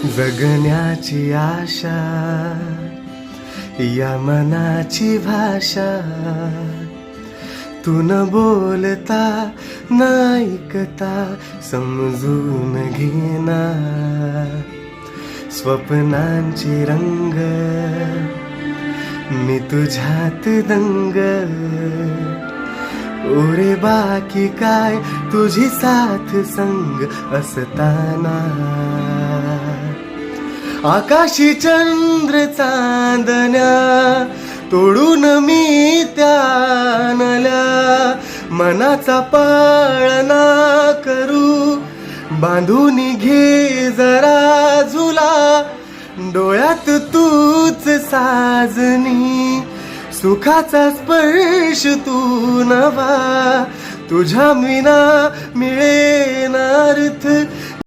जगण्याची आशा या मनाची भाषा, तू न बोलता न ऐकता समजून घेना. स्वप्नांची रंग मी तुझ्यात दंग, ओरे बाकी काय तुझी साथ संग असताना. आकाशी चंद्र चांदण्या तोडून मी त्यानल्या, मनाचा पाळणा करू बांधून घे जरा झुला. डोळ्यात तूच साजनी, सुखाचा स्पर्श तू नवा. तुझ्या विना मिळेना अर्थ